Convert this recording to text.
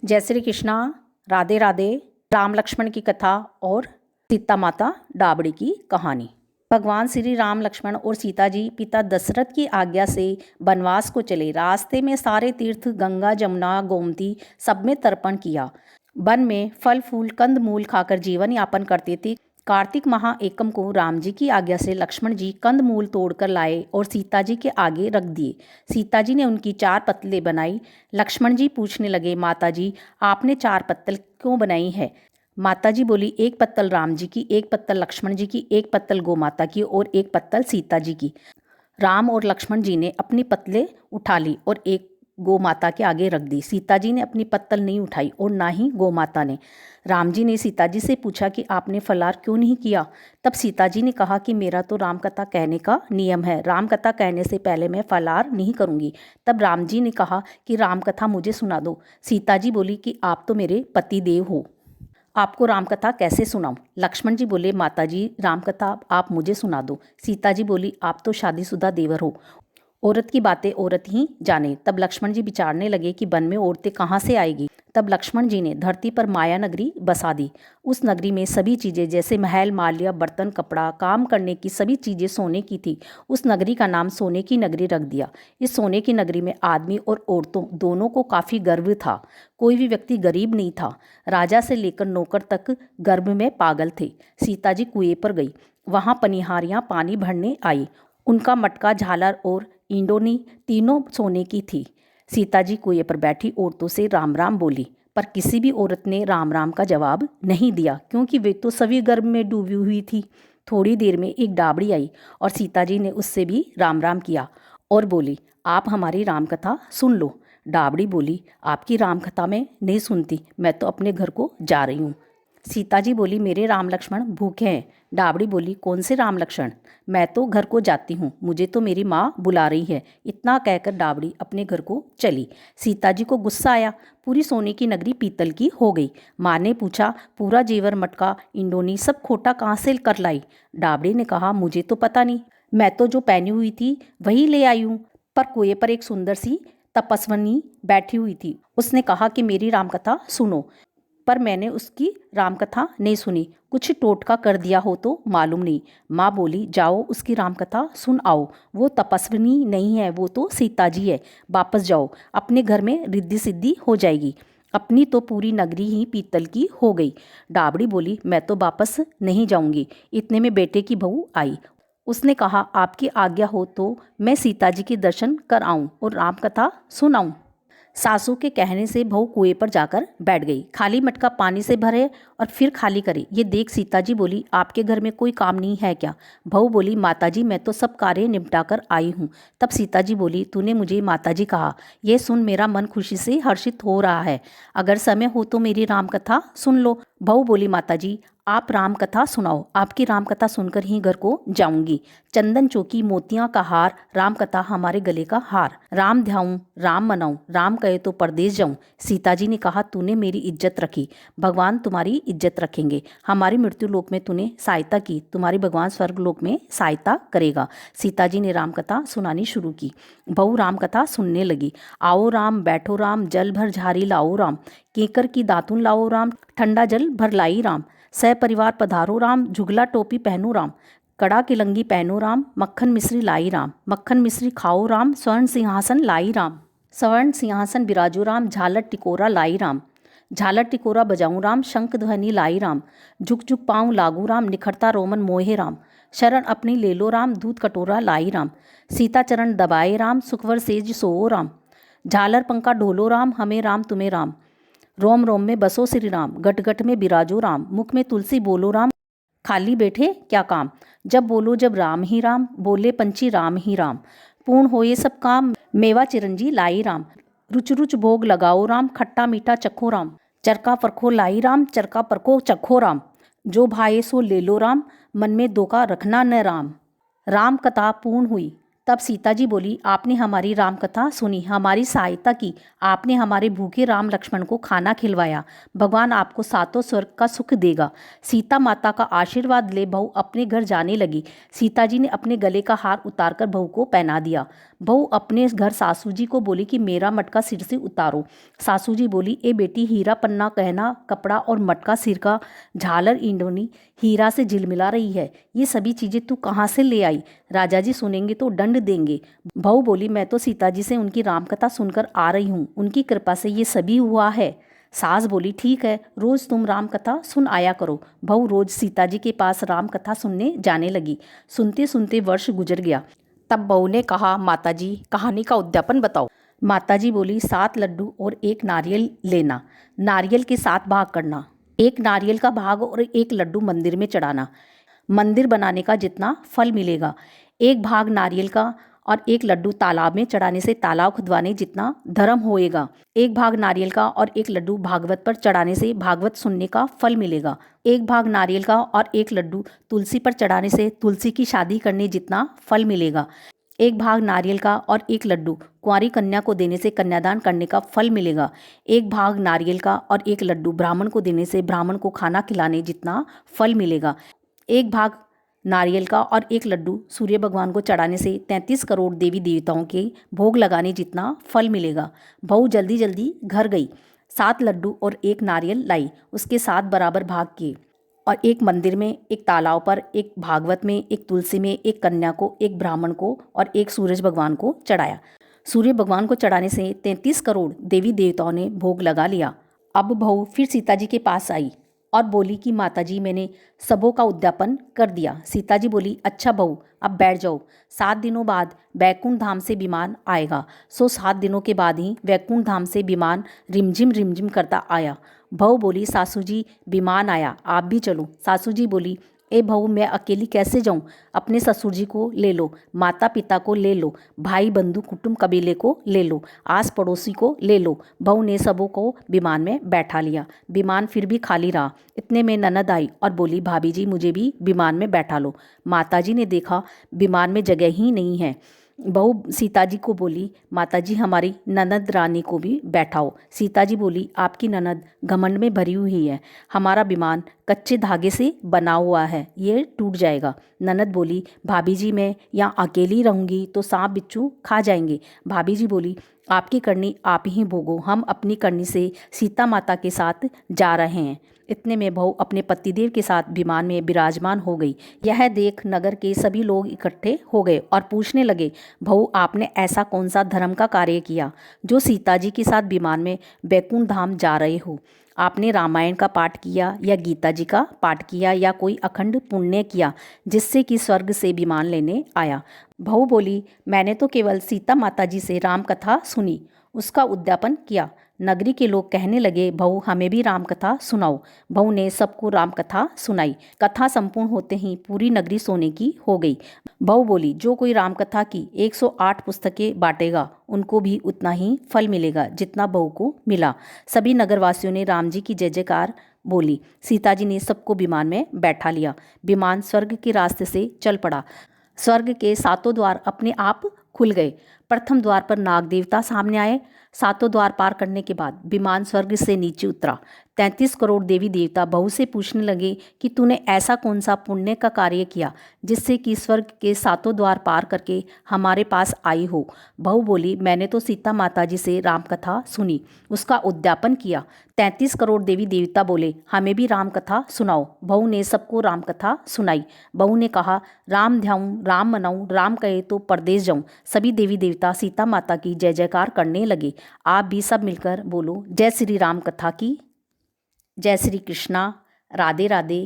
जय श्री कृष्णा। राधे राधे। राम लक्ष्मण की कथा और सीता माता डाबड़ी की कहानी। भगवान श्री राम लक्ष्मण और सीता जी पिता दशरथ की आज्ञा से वनवास को चले। रास्ते में सारे तीर्थ गंगा जमुना गोमती सब में तर्पण किया। वन में फल फूल कंद मूल खाकर जीवन यापन करते थे। कार्तिक माह एकम को राम जी की आज्ञा से लक्ष्मण जी कंद मूल तोड़कर लाए और सीता जी के आगे रख दिए। सीता जी ने उनकी 4 पत्तलें बनाई। लक्ष्मण जी पूछने लगे, माता जी आपने 4 पत्तल क्यों बनाई है? माता जी बोली, 1 पत्तल राम जी की, 1 पत्तल लक्ष्मण जी की, 1 पत्तल गौ माता की और 1 पत्तल सीता जी की। राम और लक्ष्मण जी ने अपनी पत्तलें उठा ली और एक गौ माता के आगे रख दी। सीता जी ने अपनी पत्तल नहीं उठाई और ना ही गौ माता ने। राम जी ने सीता जी से पूछा कि आपने फलाहार क्यों नहीं किया? तब सीता जी ने कहा कि मेरा तो राम कथा कहने का नियम है, राम कथा कहने से पहले मैं फलाहार नहीं करूंगी। तब राम जी ने कहा कि राम कथा मुझे सुना दो। सीता जी बोली कि आप तो मेरे पति देव हो, आपको रामकथा कैसे सुनाऊं? लक्ष्मण जी बोले, माता जी रामकथा आप मुझे सुना दो। सीता जी बोली, आप तो शादीशुदा देवर हो, औरत की बातें औरत ही जाने। तब लक्ष्मण जी विचारने लगे कि वन में औरतें कहाँ से आएगी। तब लक्ष्मण जी ने धरती पर माया नगरी बसा दी। उस नगरी में सभी चीज़ें जैसे महल माल्या बर्तन कपड़ा काम करने की सभी चीज़ें सोने की थी। उस नगरी का नाम सोने की नगरी रख दिया। इस सोने की नगरी में आदमी और औरतों दोनों को काफ़ी गर्व था। कोई भी व्यक्ति गरीब नहीं था। राजा से लेकर नौकर तक गर्भ में पागल थे। सीता जी कुएं पर गई। वहाँ पनिहारियाँ पानी भरने आई। उनका मटका झालर और इंडोनी तीनों सोने की थी। सीता जी कुएं पर बैठी औरतों से राम राम बोली, पर किसी भी औरत ने राम राम का जवाब नहीं दिया, क्योंकि वे तो सभी गर्भ में डूबी हुई थी। थोड़ी देर में एक डाबड़ी आई और सीता जी ने उससे भी राम राम किया और बोली, आप हमारी राम कथा सुन लो। डाबड़ी बोली, आपकी राम कथा मैं नहीं सुनती, मैं तो अपने घर को जा रही हूँ। सीता जी बोली, मेरे राम लक्ष्मण भूखे हैं। डाबड़ी बोली, कौन से राम लक्ष्मण? मैं तो घर को जाती हूँ, मुझे तो मेरी माँ बुला रही है। इतना कहकर डाबड़ी अपने घर को चली। सीता जी को गुस्सा आया। पूरी सोने की नगरी पीतल की हो गई। माँ ने पूछा, पूरा जेवर मटका इंडोनी सब खोटा कहाँ से कर लाई? डाबड़ी ने कहा, मुझे तो पता नहीं, मैं तो जो पहनी हुई थी वही ले आई हूँ। पर कुएं पर एक सुंदर सी तपस्विनी बैठी हुई थी। उसने कहा कि मेरी रामकथा सुनो, पर मैंने उसकी रामकथा नहीं सुनी। कुछ टोटका कर दिया हो तो मालूम नहीं। माँ बोली, जाओ उसकी रामकथा सुन आओ। वो तपस्विनी नहीं है, वो तो सीता जी है। वापस जाओ, अपने घर में रिद्धि सिद्धि हो जाएगी। अपनी तो पूरी नगरी ही पीतल की हो गई। डाबड़ी बोली, मैं तो वापस नहीं जाऊंगी। इतने में बेटे की बहू आई। उसने कहा, आपकी आज्ञा हो तो मैं सीता जी के दर्शन कर आऊं और रामकथा सुनाऊं। सासू के कहने से बहू कुएं पर जाकर बैठ गई। खाली मटका पानी से भरे और फिर खाली करे। ये देख सीता जी बोली, आपके घर में कोई काम नहीं है क्या? बहू बोली, माता जी मैं तो सब कार्य निपटा कर आई हूँ। तब सीता जी बोली, तूने मुझे माता जी कहा, यह सुन मेरा मन खुशी से हर्षित हो रहा है। अगर समय हो तो मेरी राम कथा सुन लो। बहू बोली, माता जी आप राम कथा सुनाओ, आपकी राम कथा सुनकर ही घर को जाऊंगी। चंदन चौकी मोतियां का हार, राम कथा हमारे गले का हार। राम ध्याऊं राम मनाऊं, राम कहे तो परदेश जाऊं। सीता जी ने कहा, तूने मेरी इज्जत रखी, भगवान तुम्हारी इज्जत रखेंगे। हमारी मृत्यु लोक में तूने सहायता की, तुम्हारी भगवान स्वर्ग लोक में सहायता करेगा। सीता जी ने राम कथा सुनानी शुरू की। बहू राम कथा सुनने लगी। आओ राम बैठो राम, जल भर झारी लाओ राम, केकर की दातुन लाओ राम, ठंडा जल भर लाई राम, सहपरिवार पधारो राम, झुगला टोपी पहनो राम, कड़ा की लंगी पहनो राम, मक्खन मिश्री लाई राम, मक्खन मिश्री खाओ राम, स्वर्ण सिंहासन लाई राम, स्वर्ण सिंहासन बिराजो राम, झालर टिकोरा लाई राम, झालर टिकोरा बजाऊं राम, शंख ध्वनि लाई राम, झुक झुक पाऊं लागू राम, निखरता रोमन मोहे राम, शरण अपनी ले लो राम, दूध कटोरा लाई राम, सीता चरण दबाए राम, सुखवर सेज सोओ राम, झालर पंखा ढोलो राम, हमें राम तुम्हें राम, रोम रोम में बसो श्री राम, गट गट में बिराजो राम, मुख में तुलसी बोलो राम, खाली बैठे क्या काम, जब बोलो जब राम ही राम, बोले पंछी राम ही राम, पूर्ण हो ये सब काम, मेवा चिरंजी लाई राम, रुच रुच भोग लगाओ राम, खट्टा मीठा चखो राम, चरका परखो लाई राम, चरका परखो चखो राम, जो भाए सो ले लो राम, मन में धोखा रखना न राम। राम कथा पूर्ण हुई। तब सीता जी बोली, आपने हमारी राम कथा सुनी, हमारी सहायता की, आपने हमारे भूखे राम लक्ष्मण को खाना खिलवाया, भगवान आपको सातों स्वर्ग का सुख देगा। सीता माता का आशीर्वाद ले बहू अपने घर जाने लगी। सीता जी ने अपने गले का हार उतारकर बहू को पहना दिया। बहू अपने घर सासू जी को बोली कि मेरा मटका सिर से उतारो। सासू जी बोली, ए बेटी, हीरा पन्ना गहना कपड़ा और मटका सिर का झालर इंडोनी हीरा से झिलमिला रही है, ये सभी चीज़ें तू कहाँ से ले आई? राजा जी सुनेंगे तो दंड देंगे। बहू बोली, मैं तो सीता जी से उनकी रामकथा सुनकर आ रही हूँ, उनकी कृपा से ये सभी हुआ है। सास बोली, ठीक है, रोज तुम राम कथा सुन आया करो। बहू रोज सीता जी के पास राम कथा सुनने जाने लगी। सुनते सुनते वर्ष गुजर गया। तब बहू ने कहा, माताजी कहानी का उद्यापन बताओ। माताजी बोली, 7 लड्डू और 1 नारियल लेना, नारियल के 7 भाग करना, 1 नारियल का भाग और 1 लड्डू मंदिर में चढ़ाना। मंदिर बनाने का जितना फल मिलेगा, 1 भाग नारियल का और 1 लड्डू तालाब में चढ़ाने से तालाब खुदवाने जितना धर्म होएगा। 1 भाग नारियल का और 1 लड्डू भागवत पर चढ़ाने से भागवत सुनने का फल मिलेगा। 1 भाग नारियल का और 1 लड्डू तुलसी पर चढ़ाने से तुलसी की शादी करने जितना फल मिलेगा। 1 भाग नारियल का और 1 लड्डू कुंवारी कन्या को देने से कन्यादान करने का फल मिलेगा। 1 भाग नारियल का और 1 लड्डू ब्राह्मण को देने से ब्राह्मण को खाना खिलाने जितना फल मिलेगा। 1 भाग नारियल का और 1 लड्डू सूर्य भगवान को चढ़ाने से 33 करोड़ देवी देवताओं के भोग लगाने जितना फल मिलेगा। बहू जल्दी जल्दी घर गई, 7 लड्डू और 1 नारियल लाई, उसके 7 बराबर भाग किए और 1 मंदिर में, 1 तालाब पर, 1 भागवत में, 1 तुलसी में, 1 कन्या को, 1 ब्राह्मण को और 1 सूरज भगवान को चढ़ाया। सूर्य भगवान को चढ़ाने से 33 करोड़ देवी देवताओं ने भोग लगा लिया। अब बहू फिर सीता जी के पास आई और बोली कि माताजी मैंने सबों का उद्यापन कर दिया। सीता जी बोली, अच्छा बहू अब बैठ जाओ, 7 दिनों बाद वैकुंठ धाम से विमान आएगा। 7 दिनों के बाद ही वैकुंठ धाम से विमान रिमझिम करता आया। बहू बोली, सासू जी विमान आया, आप भी चलो। सासू जी बोली, ए बहू मैं अकेली कैसे जाऊं? अपने ससुर जी को ले लो, माता पिता को ले लो, भाई बंधु कुटुंब कबीले को ले लो, आस पड़ोसी को ले लो। बहू ने सबों को विमान में बैठा लिया। विमान फिर भी खाली रहा। इतने में ननद आई और बोली, भाभी जी मुझे भी विमान में बैठा लो। माताजी ने देखा विमान में जगह ही नहीं है। बहू सीता जी को बोली, माताजी हमारी ननद रानी को भी बैठाओ। सीता जी बोली, आपकी ननद घमंड में भरी हुई है, हमारा विमान कच्चे धागे से बना हुआ है, ये टूट जाएगा। ननद बोली, भाभी जी मैं यहाँ अकेली रहूँगी तो सांप बिच्छू खा जाएंगे। भाभी जी बोली, आपकी करनी आप ही भोगो, हम अपनी करनी से सीता माता के साथ जा रहे हैं। इतने में बहू अपने पतिदेव के साथ विमान में विराजमान हो गई। यह देख नगर के सभी लोग इकट्ठे हो गए और पूछने लगे, बहू आपने ऐसा कौन सा धर्म का कार्य किया जो सीता जी के साथ विमान में वैकुंठ धाम जा रहे हो? आपने रामायण का पाठ किया या गीता जी का पाठ किया या कोई अखंड पुण्य किया जिससे कि स्वर्ग से विमान लेने आया? बहू बोली, मैंने तो केवल सीता माता जी से राम कथा सुनी, उसका उद्यापन किया। नगरी के लोग कहने लगे, बहू हमें भी राम कथा सुनाओ। बहू ने सबको राम कथा सुनाई। कथा संपूर्ण होते ही पूरी नगरी सोने की हो गई। बहू बोली, जो कोई राम कथा की 108 पुस्तकें बांटेगा उनको भी उतना ही फल मिलेगा जितना बहू को मिला। सभी नगरवासियों ने राम जी की जय जयकार बोली। सीता जी ने सबको विमान में बैठा लिया। विमान स्वर्ग के रास्ते से चल पड़ा। स्वर्ग के 7 द्वार अपने आप खुल गए। प्रथम द्वार पर नाग देवता सामने आए। 7 द्वार पार करने के बाद विमान स्वर्ग से नीचे उतरा। 33 करोड़ देवी देवता बहू से पूछने लगे कि तूने ऐसा कौन सा पुण्य का कार्य किया जिससे कि स्वर्ग के 7 द्वार पार करके हमारे पास आई हो? बहू बोली, मैंने तो सीता माता जी से राम कथा सुनी, उसका उद्यापन किया। 33 करोड़ देवी देवता बोले, हमें भी राम कथा सुनाओ। बहू ने सबको राम कथा सुनाई। बहू ने कहा, राम ध्याऊं, राम मनाऊं, राम कहे तो परदेश जाऊं। सभी देवी देवता सीता माता की जय जयकार करने लगे। आप भी सब मिलकर बोलो, जय श्री राम कथा की। जय श्री कृष्णा। राधे राधे।